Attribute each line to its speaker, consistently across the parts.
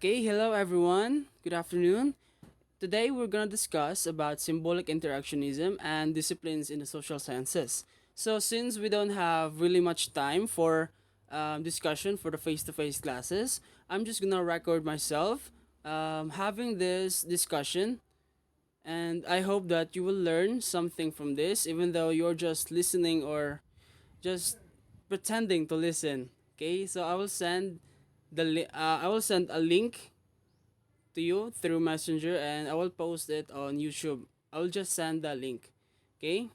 Speaker 1: Okay, hello everyone. Good afternoon. Today we're going to discuss about symbolic interactionism and disciplines in the social sciences. So since we don't have really much time for discussion for the face-to-face classes, I'm just going to record myself having this discussion, and I hope that you will learn something from this even though you're just listening or just pretending to listen. Okay? So I will send a link to you through Messenger, and I will post it on YouTube. I will just send the link. Okay?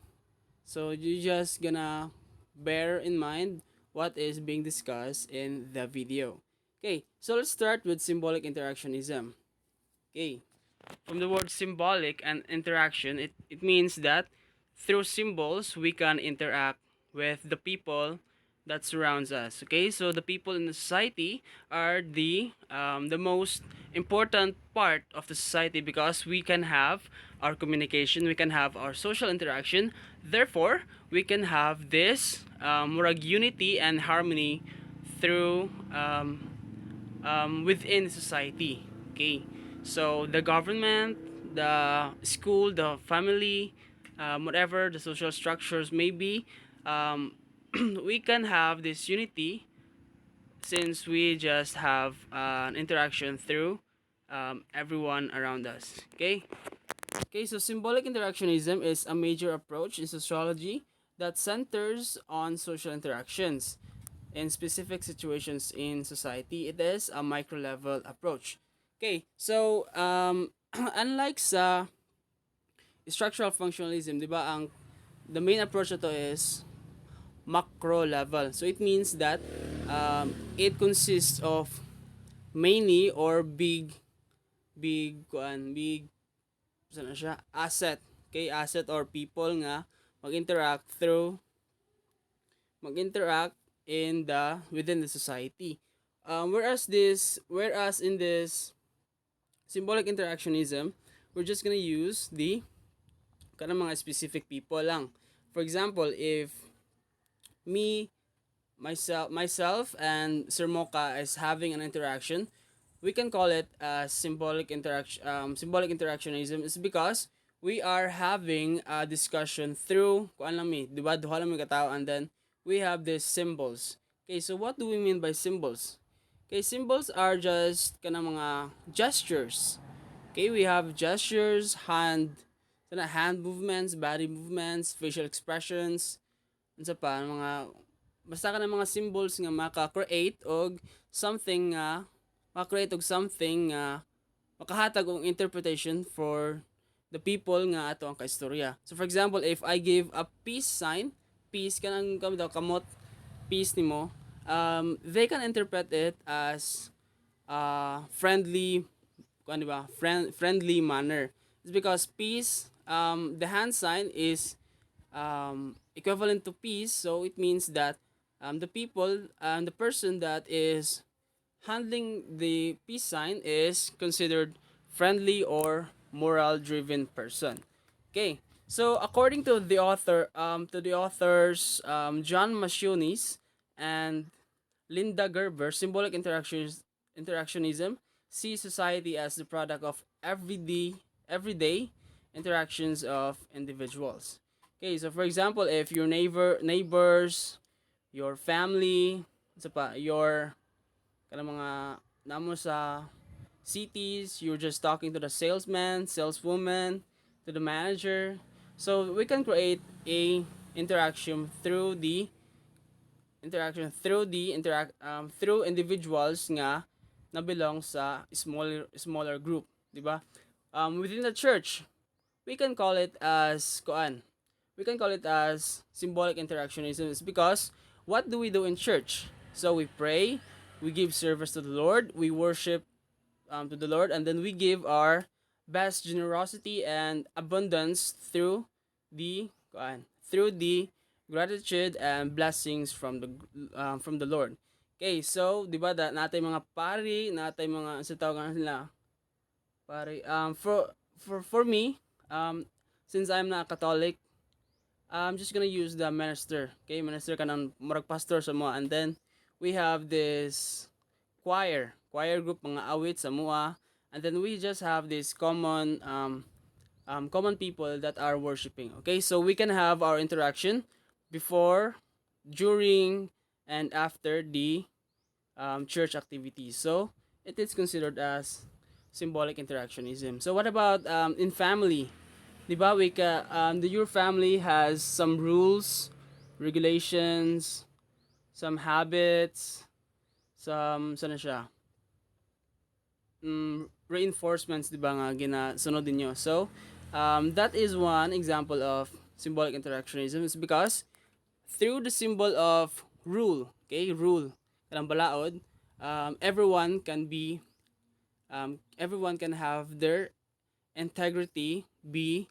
Speaker 1: So you just gonna bear in mind what is being discussed in the video. Okay, so let's start with symbolic interactionism. Okay, from the word symbolic and interaction, it means that through symbols we can interact with the people that surrounds us. Okay, so the people in the society are the most important part of the society because we can have our communication, we can have our social interaction. Therefore, we can have this unity and harmony through within society. Okay, so the government, the school, the family, whatever the social structures may be, um, we can have this unity since we just have an interaction through everyone around us. Okay, so symbolic interactionism is a major approach in sociology that centers on social interactions in specific situations in society. It is a micro level approach. Okay, so unlike sa structural functionalism, di ba, the main approach na to is macro level. So it means that it consists of many or big sana siya, asset. Okay, asset or people nga mag-interact through mag-interact in the within the society. Whereas in this symbolic interactionism, we're just gonna use the kanang mga specific people lang. For example, if me, myself, and Sir Mocha is having an interaction, we can call it symbolic interaction. Symbolic interactionism is because we are having a discussion through kuan lang mi, di ba? Duha lang mi katao, and then we have these symbols. Okay, so what do we mean by symbols? Okay, symbols are just kanang mga gestures. Okay, we have gestures, hand movements, body movements, facial expressions, unsa pa mga basta ka ng mga symbols nga maka-create og something nga maka-create og something nga makahatag og interpretation for the people nga ato ang kaistorya. So for example, if I give a peace sign, peace kanang kami daw kamot, peace nimo, they can interpret it as friendly, kuan di ba? Friendly manner. It's because peace, the hand sign is equivalent to peace, so it means that the person that is handling the peace sign is considered friendly or moral driven person. Okay, so according to the authors John Massionis and Linda Gerber, symbolic interactionism sees society as the product of everyday interactions of individuals. Okay, so for example, if your neighbors, your family, sa pa, your kanang mga namo sa cities, you're just talking to the salesman, saleswoman, to the manager. So we can create a interaction through the through individuals nga na belong sa smaller group, di ba? Within the church, we can call it as koan. We can call it as symbolic interactionism. It's because what do we do in church? So we pray, we give service to the Lord, we worship to the Lord, and then we give our best generosity and abundance through the gratitude and blessings from the Lord. Okay, so di ba natay mga pari, natay mga sa tawag nila pari. For me, since I'm not Catholic, I'm just gonna use the minister. Okay, minister ka ng murag pastor sa mo, and then we have this choir group, mga awit sa mua, and then we just have this common people that are worshiping. Okay, so we can have our interaction before, during, and after the church activities. So it is considered as symbolic interactionism. So what about in family? Diba, your family has some rules, regulations, some habits, sana siya, reinforcements, di ba nga, ginasunod ninyo. So, that is one example of symbolic interactionism is because through the symbol of rule, okay, rule, kanang balaod, everyone can have their integrity be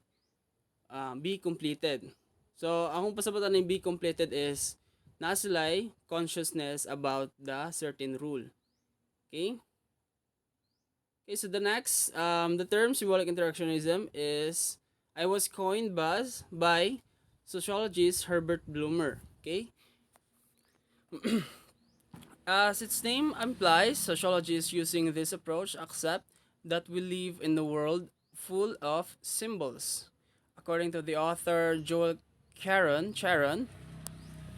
Speaker 1: completed. So, akong pasabutan ng be completed is nasilay consciousness about the certain rule. Okay? Okay, so the term symbolic interactionism is, I was coined by sociologist Herbert Blumer. Okay? As its name implies, sociologists using this approach accept that we live in a world full of symbols. According to the author Joel Charon,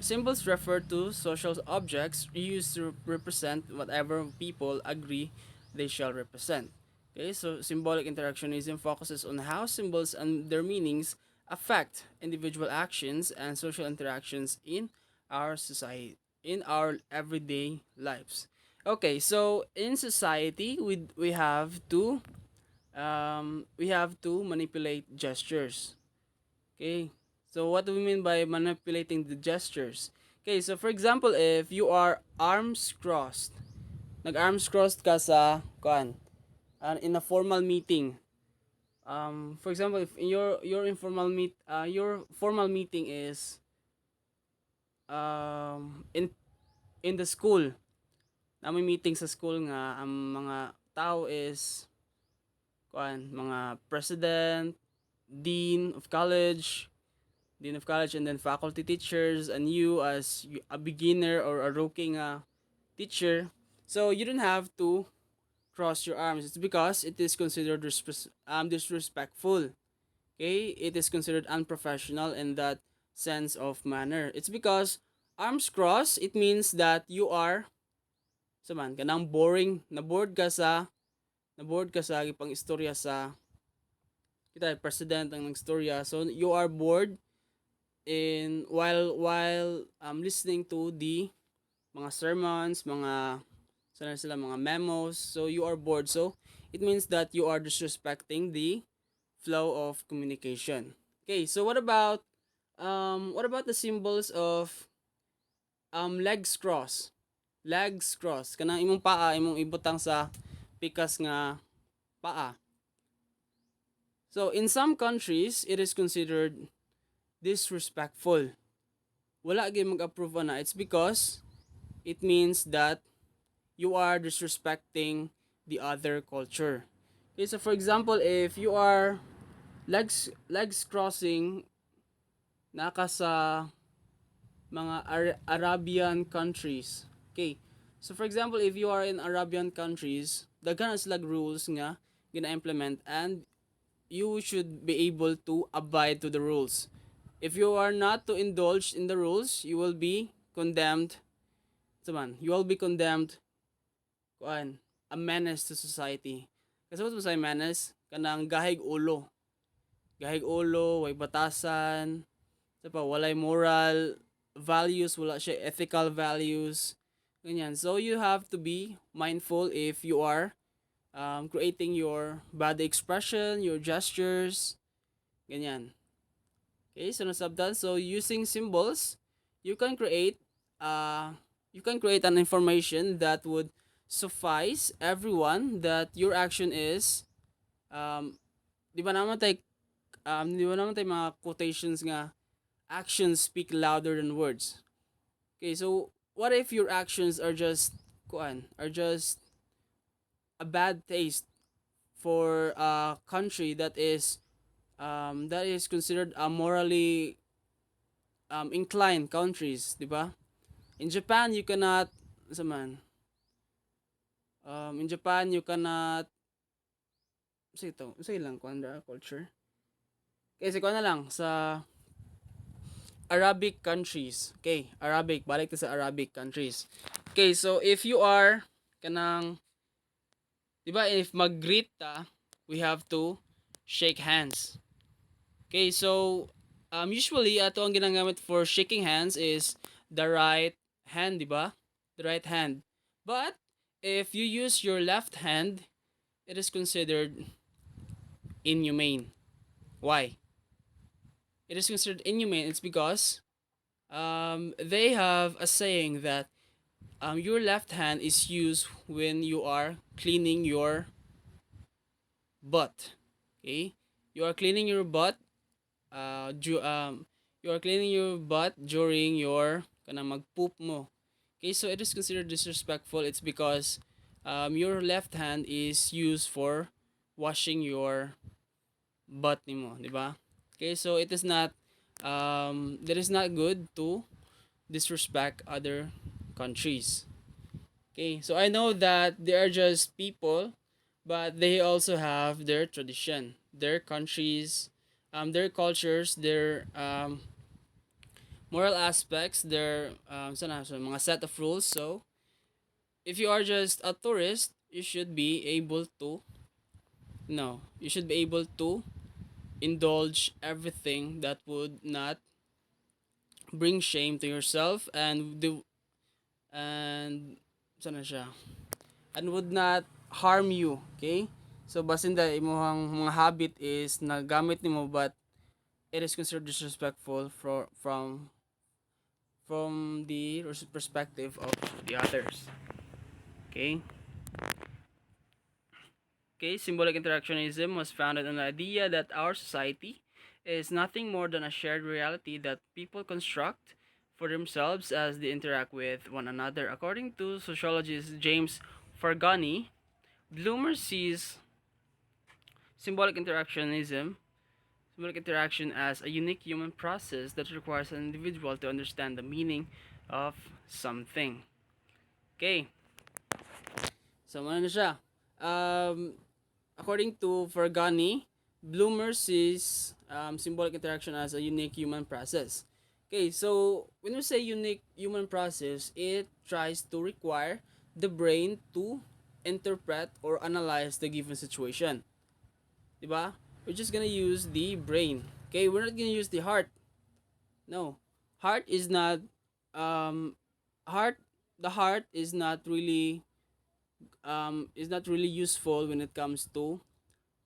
Speaker 1: symbols refer to social objects used to represent whatever people agree they shall represent. Okay, so symbolic interactionism focuses on how symbols and their meanings affect individual actions and social interactions in our society, in our everyday lives. Okay, so in society, we have to manipulate gestures. Okay, so what do we mean by manipulating the gestures? Okay, so for example, if you are arms crossed, nag-arms crossed ka sa, in a formal meeting. For example, if your formal meeting is in the school, na may meeting sa school nga ang mga tao is mga president, dean of college, and then faculty teachers, and you as a beginner or a rookie teacher. So you don't have to cross your arms. It's because it is considered disrespectful. Okay, it is considered unprofessional in that sense of manner. It's because arms crossed, it means that you are kanang boring, na bored ka sa ipang istorya sa kita president ang istorya. So you are bored in while listening to the mga sermons, mga memos. So you are bored. So it means that you are disrespecting the flow of communication. Okay, so what about the symbols of legs cross? Legs cross. Kanang imong paa imong ibutang sa pikas nga paa. So in some countries, it is considered disrespectful. Wala gyud mag-approve na. It's because it means that you are disrespecting the other culture. Okay, so for example, if you are legs crossing naka sa mga Arabian countries. Okay. So for example, if you are in Arabian countries, daghan na sila rules nga gina-implement, and you should be able to abide to the rules. If you are not to indulge in the rules, you will be condemned. You will be condemned a menace to society. Kasi what was I menace? Kanang gahig ulo. Gahig ulo, way batasan, walay moral values, wala siya ethical values. Ganyan. So you have to be mindful if you are creating your body expression, your gestures, ganyan. Okay, so nasabtan. So using symbols, you can create an information that would suffice everyone that your action is di ba naman tay mga quotations nga actions speak louder than words. Okay, so what if your actions are just a bad taste for a country that is considered a morally inclined countries, di ba? In Japan, you cannot In Japan, you cannot, say lang, kuan culture. Kasi kuan na lang, sa Arabic countries. Okay, Arabic, balik to sa Arabic countries. Okay, so if you are, kanang, di ba, if mag-greet ta, we have to shake hands. Okay, so, usually, ato ang ginagamit for shaking hands is the right hand, di ba? The right hand. But, if you use your left hand, it is considered inhumane. Why? It is considered inhumane. It's because they have a saying that your left hand is used when you are cleaning your butt. Okay, you are cleaning your butt. You are cleaning your butt during your kana magpoop mo. Okay, so it is considered disrespectful. It's because your left hand is used for washing your butt nimo, di ba? Okay, so it is not that is not good to disrespect other countries. Okay, so I know that they are just people, but they also have their tradition, their countries, their cultures, their moral aspects, their so mga set of rules. So if you are just a tourist, you should be able to no, you should be able to indulge everything that would not bring shame to yourself and sana siya and would not harm you. Okay, so basin da imong mga habit is nagamit nimo but it is considered disrespectful from the perspective of the others. Okay. Okay, symbolic interactionism was founded on the idea that our society is nothing more than a shared reality that people construct for themselves as they interact with one another. According to sociologist James Fargani, Bloomer sees symbolic interactionism, symbolic interaction as a unique human process that requires an individual to understand the meaning of something. Okay, so ano na siya? Um, According to Fargani, Bloomer sees symbolic interaction as a unique human process. Okay, so when we say unique human process, it tries to require the brain to interpret or analyze the given situation. Diba? We're just gonna use the brain. Okay, we're not gonna use the heart. No, heart is not um, heart. The heart is not really useful when it comes to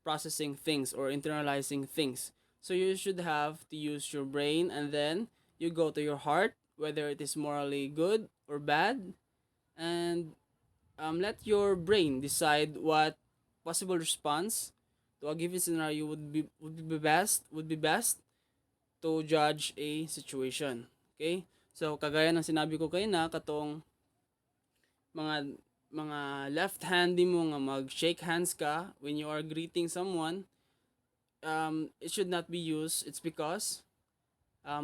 Speaker 1: processing things or internalizing things. So you should have to use your brain and then you go to your heart, whether it is morally good or bad, and let your brain decide what possible response to a given scenario would be best to judge a situation. Okay? So kagaya ng sinabi ko kayo na katong mga left hand mo nga mag shake hands ka when you are greeting someone, it should not be used. It's because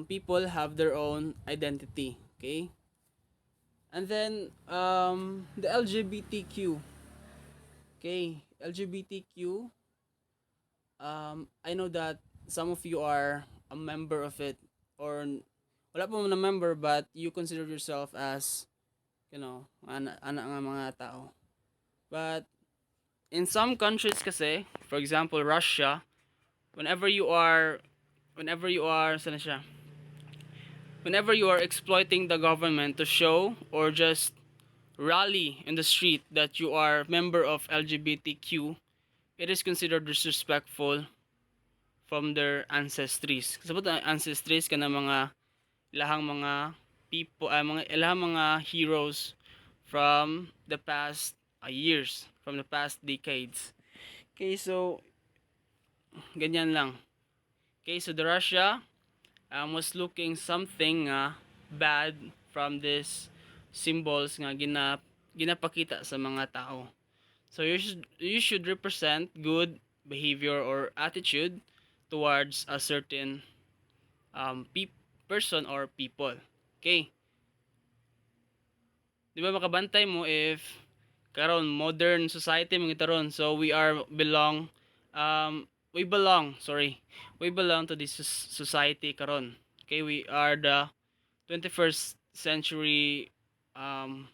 Speaker 1: people have their own identity. Okay, and then the LGBTQ. Okay, LGBTQ. I know that some of you are a member of it, or wala pa mo na member, but you consider yourself as ana nga mga tao. But in some countries kasi, for example, Russia, whenever you are sana siya, whenever you are exploiting the government to show or just rally in the street that you are member of LGBTQ, it is considered disrespectful from their ancestries. Sabot ang ancestries kana mga ilahang mga people, mga ilahang mga heroes from the past years, from the past decades. Okay, so ganyan lang. Okay, so the Russia was looking something bad from this symbols nga ginapakita sa mga tao. So you should represent good behavior or attitude towards a certain person or people. Okay? Di ba makabantay mo if karon modern society mga taron. So we belong, sorry. We belong to this society karon. Okay, we are the 21st century um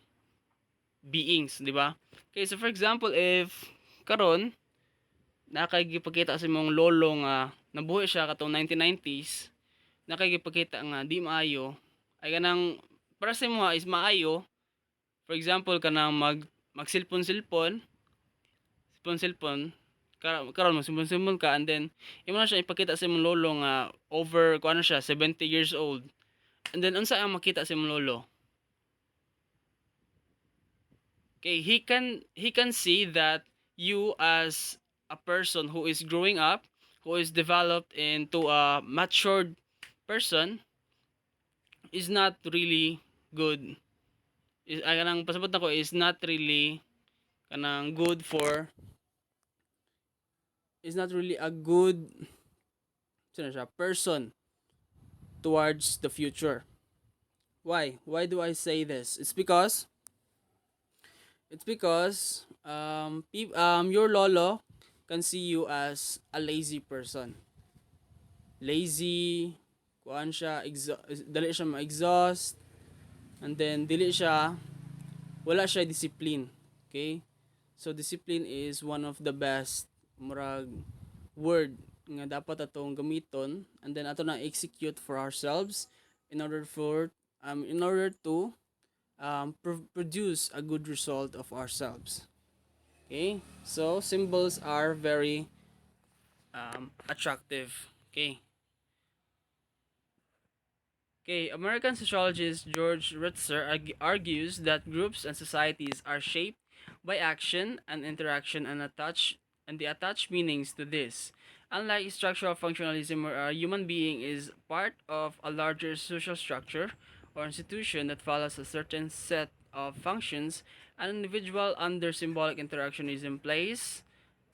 Speaker 1: beings, di ba? Okay, so for example, if karon nakagipakita sa mong lolo nga nabuhi siya katong 1990s, nakagipakita nga di maayo, ay kanang para sa mo is maayo. For example, kanang mag cellphone karon mo cellphone ka, and then imo na siya ipakita sa imong lolo nga over kuan na siya 70 years old. And then unsa ang makita sa imong lolo? Okay, he can see that you as a person who is growing up, who is developed into a matured person, is not really good. Kanang pasabot nako is not really kanang good for, is not really a good person towards the future. Why do I say this? It's because your lolo can see you as a lazy person. Lazy, kuan siya, dali siya ma-exhaust, and then wala siya discipline. Okay? So discipline is one of the best murag word nga dapat atong gamiton, and then ato na execute for ourselves in order to produce a good result of ourselves. Okay? So symbols are very attractive. Okay? Okay, American sociologist George Ritzer argues that groups and societies are shaped by action and interaction and the attached meanings to this. Unlike structural functionalism, where a human being is part of a larger social structure or institution that follows a certain set of functions, an individual under symbolic interactionism plays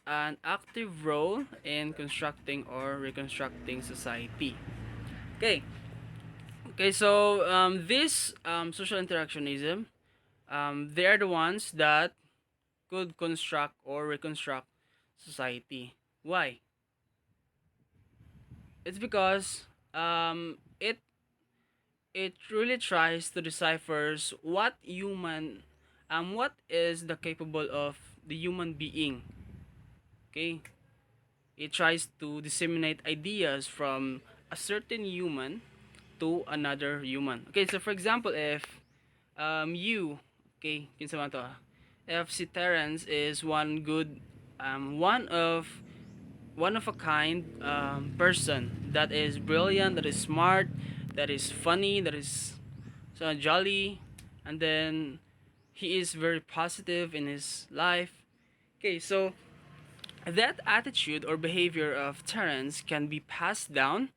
Speaker 1: an active role in constructing or reconstructing society. Okay, Okay, so this social interactionism, they are the ones that could construct or reconstruct society. Why? It's because it really tries to decipher what is the capable of the human being. Okay, it tries to disseminate ideas from a certain human to another human. Okay, so for example, if you, okay, kinsa man to, if si Terence is one of a kind person that is brilliant, that is smart, that is funny, that is so jolly, and then he is very positive in his life. Okay, so that attitude or behavior of Terence can be passed down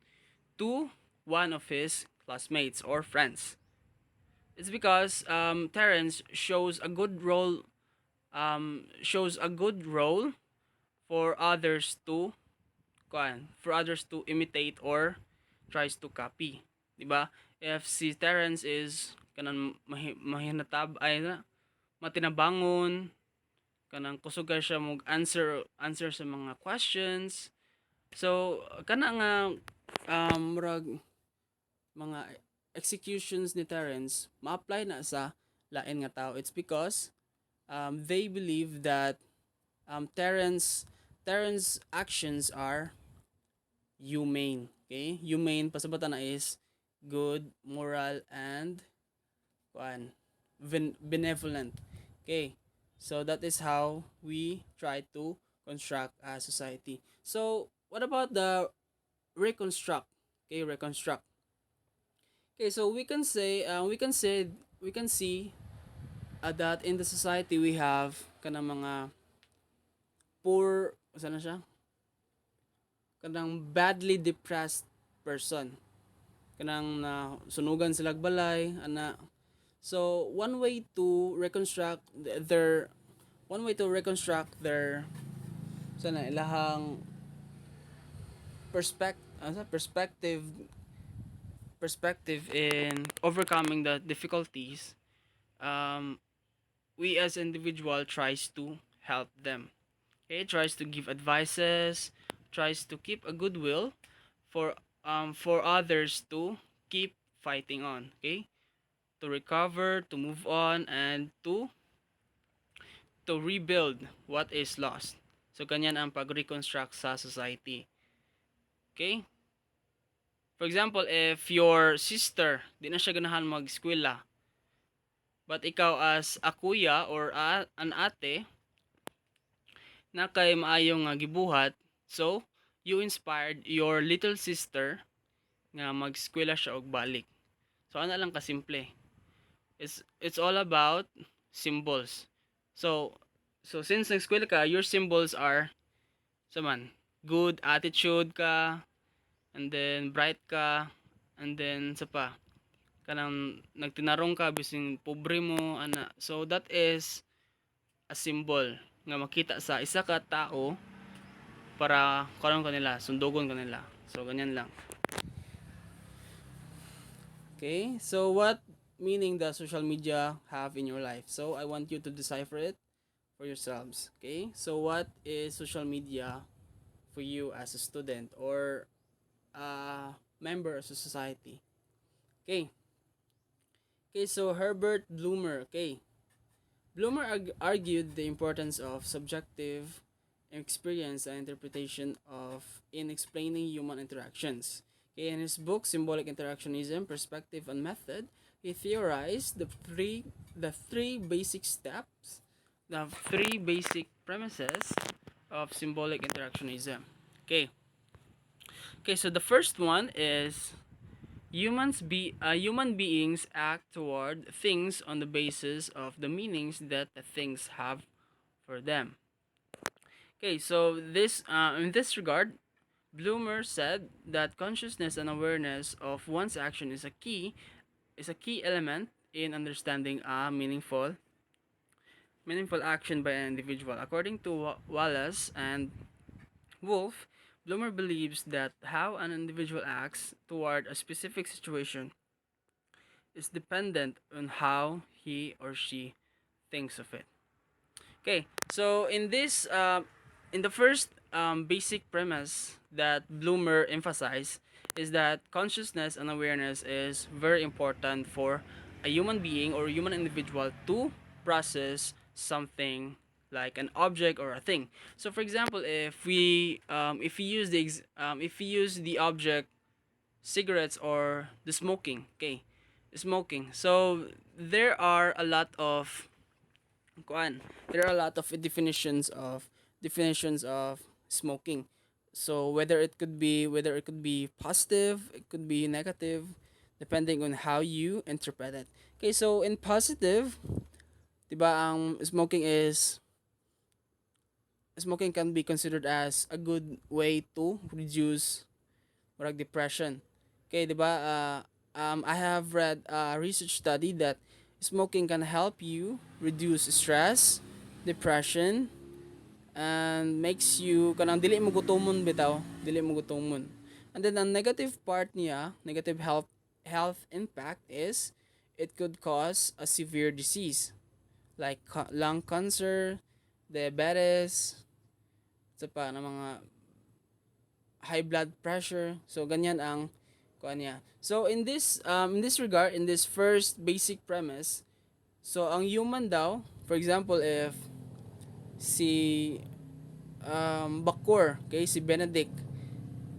Speaker 1: to one of his classmates or friends. It's because Terence shows a good role for others to imitate or tries to copy, 'di ba? If si Terence is kanang mahinatab ay na matinabangon, kanang kusog ka siya mag answer sa mga questions. So kana nga murag mga executions ni Terence ma-apply na sa lain nga tao. It's because they believe that Terence actions are humane. Okay? Humane pasabatan na is good, moral, and benevolent. Okay? So that is how we try to construct a society. So what about the reconstruct? Okay, reconstruct. Okay, so we can see that in the society we have kanang mga poor, sana siya, kanang badly depressed person, kanang na sunugan sila balay ana. So one way to reconstruct their sana ilahang perspective in overcoming the difficulties, um we as individual tries to help them. Okay, tries to give advices, tries to keep a goodwill for others to keep fighting on. Okay, to recover, to move on, and to rebuild what is lost. So ganyan ang pag-reconstruct sa society. Okay? For example, if your sister di na siya ganahan mag-eskwela, but ikaw as a kuya or an ate na kay maayong nga gibuhat, so you inspired your little sister nga mag-eskwela siya og balik. So ana lang kasimple. It's all about symbols. So since nag-eskwela ka, your symbols are saman good attitude ka, and then bright ka, and then sa pa kanang nagtinarong ka bising pobre mo ana, so that is a symbol nga makita sa isa ka tao para karon kanila sundugon kanila, so ganyan lang. Okay, so what meaning does social media have in your life? So I want you to decipher it for yourselves. Okay, so what is social media for you as a student or a member of society? Okay. Okay, so Herbert Bloomer. Okay. Bloomer argued the importance of subjective experience and interpretation of in explaining human interactions. Okay, in his book Symbolic Interactionism: Perspective and Method, he theorized the three basic steps, the three basic premises of symbolic interactionism. Okay. Okay, so the first one is human beings act toward things on the basis of the meanings that the things have for them. Okay, so this in this regard, Bloomer said that consciousness and awareness of one's action is a key element in understanding a meaningful action by an individual. According to Wallace and Wolf, Bloomer believes that how an individual acts toward a specific situation is dependent on how he or she thinks of it. Okay, so in the first basic premise that Bloomer emphasized is that consciousness and awareness is very important for a human being or human individual to process something like an object or a thing. So, for example, if we use if we use the object cigarettes or the smoking, okay, smoking. So there are a lot of kuan there are a lot of definitions of smoking. So whether it could be positive, it could be negative, depending on how you interpret it. Okay, so in positive, 'di ba, ang smoking can be considered as a good way to reduce like depression. Okay, 'di ba? I have read a research study that smoking can help you reduce stress, depression, and makes you kanang dili mo gutomon bitaw, dili mo gutomon. And then the negative part niya, negative health impact is it could cause a severe disease like lung cancer, diabetes, sa pa na mga high blood pressure. So ganyan ang kuan niya. So in this regard, in this first basic premise, so ang human daw, for example, if si Bakur, okay, si Benedict.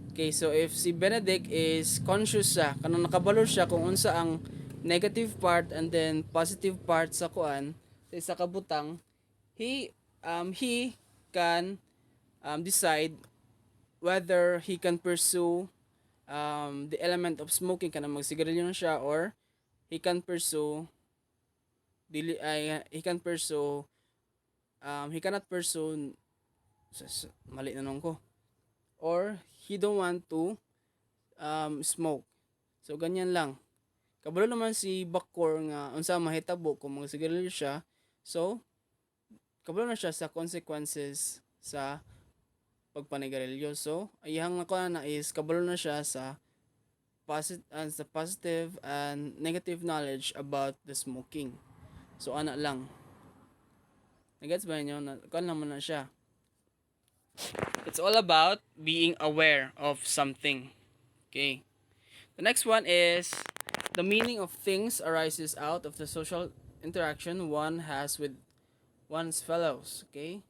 Speaker 1: Okay, so if si Benedict is conscious siya, kanang nakabalo siya kung unsa ang negative part and then positive part sa kuan, sa isa ka butang, he can decide whether he can pursue the element of smoking, kanang magsigarilyo na siya, or he can pursue he can pursue he cannot pursue mali na nung ko, or he don't want to smoke. So ganyan lang. Kabalo naman si Bakor nga unsa mahitabo kung magsigarilyo siya. So kabalo na siya sa consequences sa pagpanigarilyo. So ayang nako na is kabalo na siya sa positive and negative knowledge about the smoking. So ana lang. Nagets ba niyo na kuan naman na siya. It's all about being aware of something. Okay. The next one is the meaning of things arises out of the social interaction one has with one's fellows. Okay.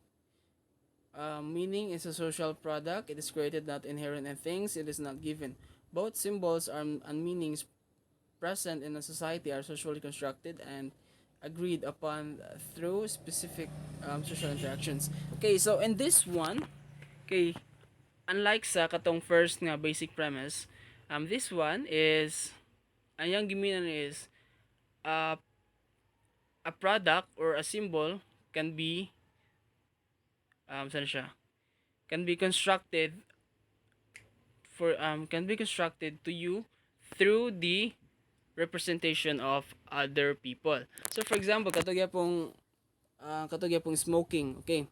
Speaker 1: Meaning is a social product. It is created, not inherent in things. It is not given. Both symbols and meanings present in a society are socially constructed and agreed upon through specific social interactions. Okay, so in this one, okay, unlike sa katong first nga basic premise, this one is, ang yang giminan is, uh, a product or a symbol can be, saan siya? Can be constructed can be constructed to you through the representation of other people. So for example, katugya pong smoking, okay?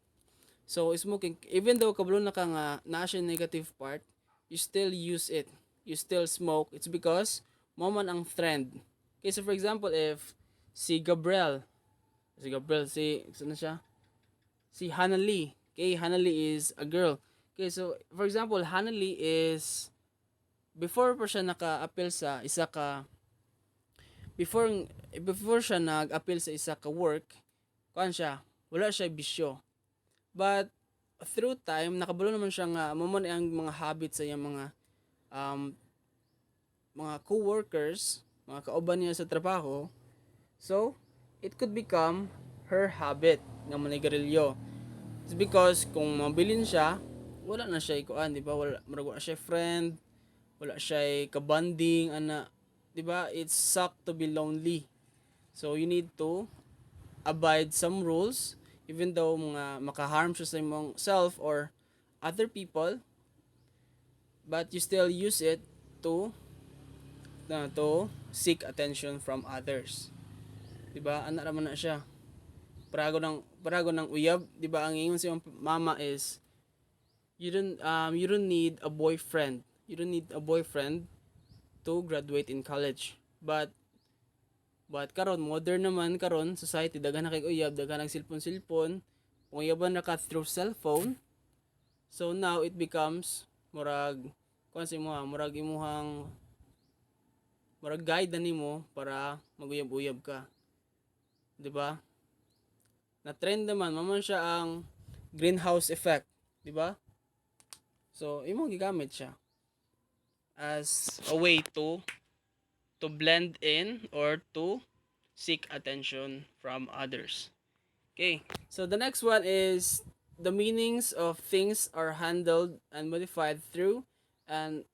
Speaker 1: So smoking, even though kabalo na ka nga naa siya negative part, you still use it. You still smoke. It's because mo man ang trend. Okay, so for example, if si Gabriel, sino siya? Si Hannah Lee. Okay, Hannah Lee is a girl. Okay, so for example, Hannah Lee is before pa siya naka-appeal sa isa ka before before siya nag-appeal sa isa ka work, kuan siya, wala siya bisyo. But through time nakabalo naman siya nga mo man ang mga habits sa iyang um, mga co-workers, mga kauban niya sa trabaho. So, it could become her habit nga manigarilyo. It's because kung mabilin siya, wala na siya ikuan, di ba? Wala siya friend, wala siya kabanding, ana, di ba? It's suck to be lonely. So, you need to abide some rules, even though mga makaharm siya sa imong self or other people, but you still use it to seek attention from others. 'Di ba? Ana raman na siya. Parago ng uyab, 'di ba? Ang ingon sa iyong mama is you don't need a boyfriend. You don't need a boyfriend to graduate in college. But karon modern naman karon society daghan na kay uyab, daghan nag cellphone. Uyaban na ka through cellphone. So now it becomes murag kuan sa imo, murag guide na nimo para maguyab-uyab ka. 'Di ba? Na trend naman maman siya ang greenhouse effect, 'di ba? So imo gigamit siya as a way to blend in or to seek attention from others. Okay. So the next one is the meanings of things are handled and modified through an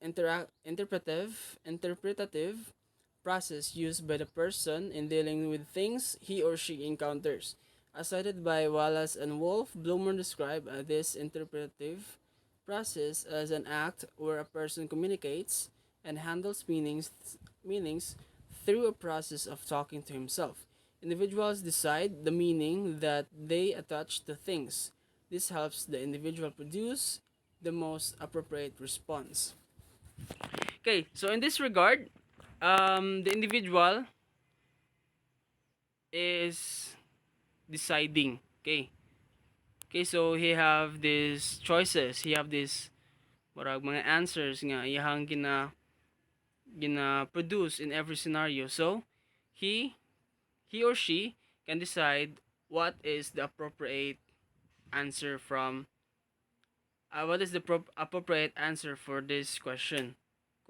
Speaker 1: interpretative process used by the person in dealing with things he or she encounters. As cited by Wallace and Wolff, Bloomer described this interpretative process as an act where a person communicates and handles meanings through a process of talking to himself. Individuals decide the meaning that they attach to things. This helps the individual produce the most appropriate response. Okay, so in this regard, the individual is deciding. Okay, so he have these choices. He have these mga answers nga iyahang gina produce in every scenario. So he or she can decide what is the appropriate answer from what is the appropriate answer for this question.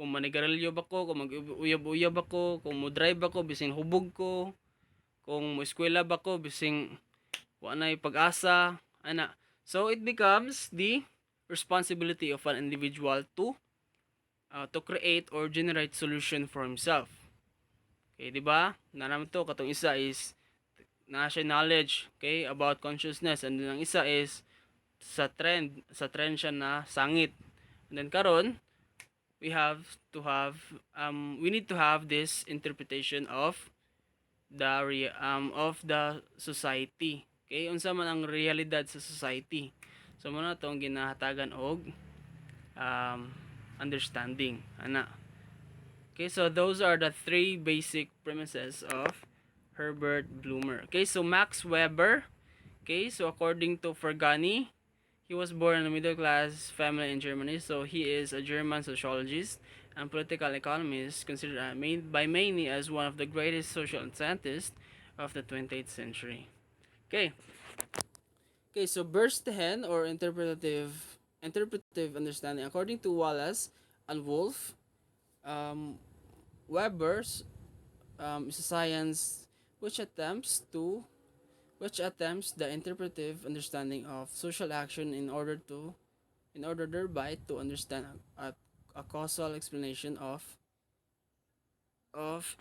Speaker 1: Kung manigarilyo ba ko, kung mag-uyab-uyab ako, kung mo-drive ako, bising hubog ko, kung mo-eskwela ba ko, bising wala na pag-asa, ana. So, it becomes the responsibility of an individual to create or generate solution for himself. Okay, di ba? Naman to, katong isa is na siya knowledge, okay, about consciousness, and then ang isa is sa trend siya na sangit. And then karon we need to have this interpretation of the society. Okay, unsa man ang realidad sa society. So mo na tong ginahatagan og understanding ana. Okay, so those are the three basic premises of Herbert Bloomer. Okay, so Max Weber, Okay, so according to Fergani, he was born in a middle class family in Germany, so he is a German sociologist and political economist, considered by many as one of the greatest social scientists of the 20th century. Okay, okay, so Bernstein or interpretive understanding, according to Wallace and Wolff, um, Weber's is a science which attempts to which attempts the interpretive understanding of social action in order thereby to understand a causal explanation of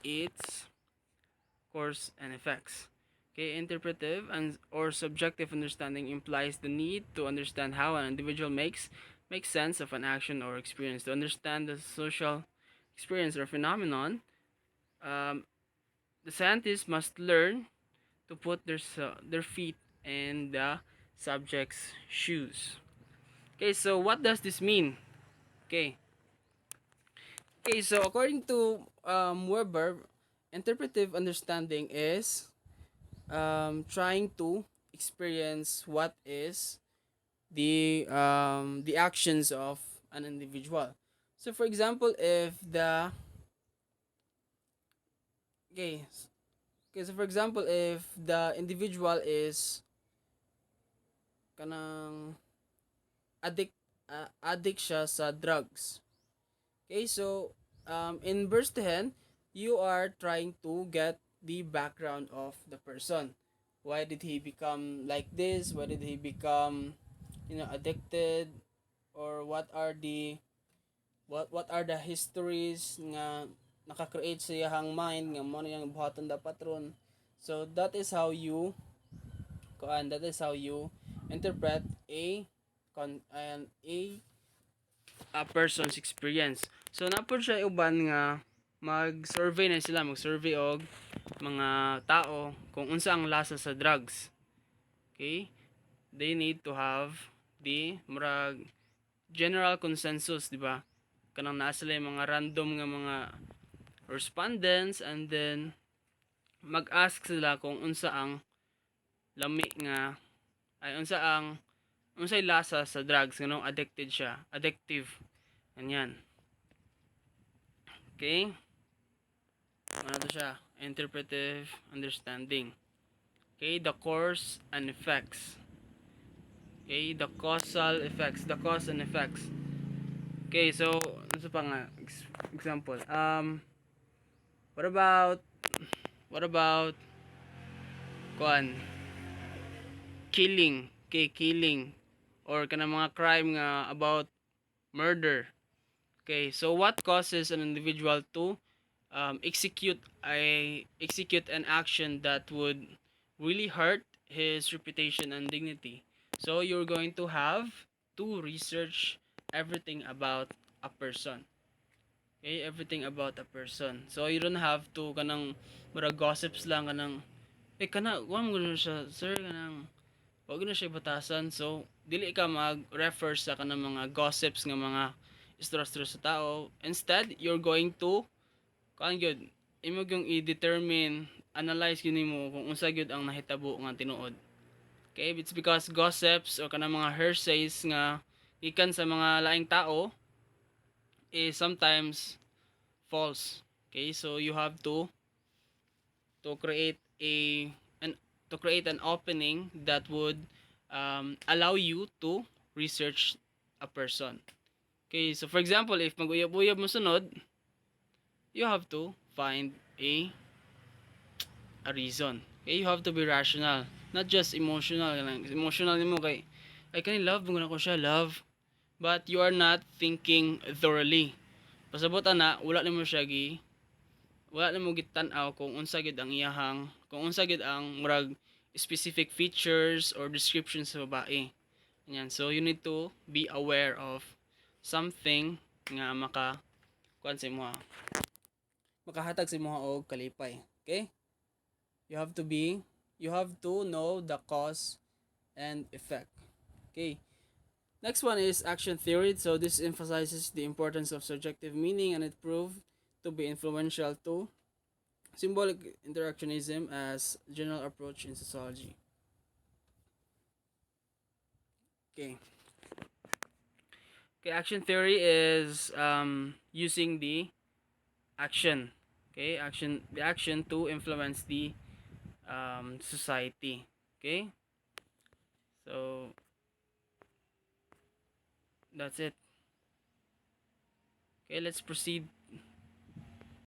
Speaker 1: its cause and effects. Okay, interpretive and or subjective understanding implies the need to understand how an individual makes sense of an action or experience. To understand the social experience or phenomenon, um, the scientist must learn to put their feet in the subject's shoes. Okay, so what does this mean? Okay, okay, so according to Weber, interpretive understanding is trying to experience what is the actions of an individual. So, for example, if the okay, okay, so for example, if the individual is kanang addict siya sa drugs. Okay, so in Burstehen, you are trying to get the background of the person. Why did he become like this? Why did he become, addicted? Or what are the histories nga naka-create sa iyang mind nga mo yang buhaton dapat ron. So that is how you interpret a person's experience. So napod siya uban nga mag-survey og mga tao kung unsa ang lasa sa drugs. Okay? They need to have the murag general consensus, di ba? Kanang naa sila yung mga random nga mga respondents, and then mag-ask sila kung unsa ang lami nga ay unsay lasa sa drugs nganong addictive ganyan. Okay, ano to siya, interpretive understanding. Okay, the cause and effects. Okay, the cause and effects. Okay, so ano pa nga example, what about what about kuan killing or kanang mga crime nga about murder. Okay, so what causes an individual to execute an action that would really hurt his reputation and dignity? So you're going to have to research everything about a person. Okay, everything about a person. So you don't have to kanang mura gossips lang kanang kana wa mo gud siya sir kanang wag na siya batasan. So dili ka mag-refer sa kanang mga gossips nga mga istorya sa tao. Instead, you're going to kan gyud imo gyung i-determine, analyze gyud nimo kung unsa gyud ang nahitabo nga tinuod. Okay, it's because gossips o kanang mga hearsays nga gikan sa mga laing tao is sometimes false. Okay, so you have to create an to create an opening that would allow you to research a person. Okay, so for example, if mag-uyab-uyab mo sunod, you have to find a reason. Okay, you have to be rational, not just emotional. Emotional mo kay ay kani love mo na ko siya love, but you are not thinking thoroughly. Pasabot ana wala nimo gitan-aw kung unsa gid ang kung unsa gid ang murag specific features or descriptions sa babae. Yan. So you need to be aware of something nga kuan sa imo, makahatag sa imo og kalipay. Okay? You have to be you have to know the cause and effect. Okay. Next one is action theory. So this emphasizes the importance of subjective meaning, and it proved to be influential to symbolic interactionism as general approach in sociology. Okay. Okay, action theory is using the action. Okay, the action to influence the society. Okay, so that's it. Okay, let's proceed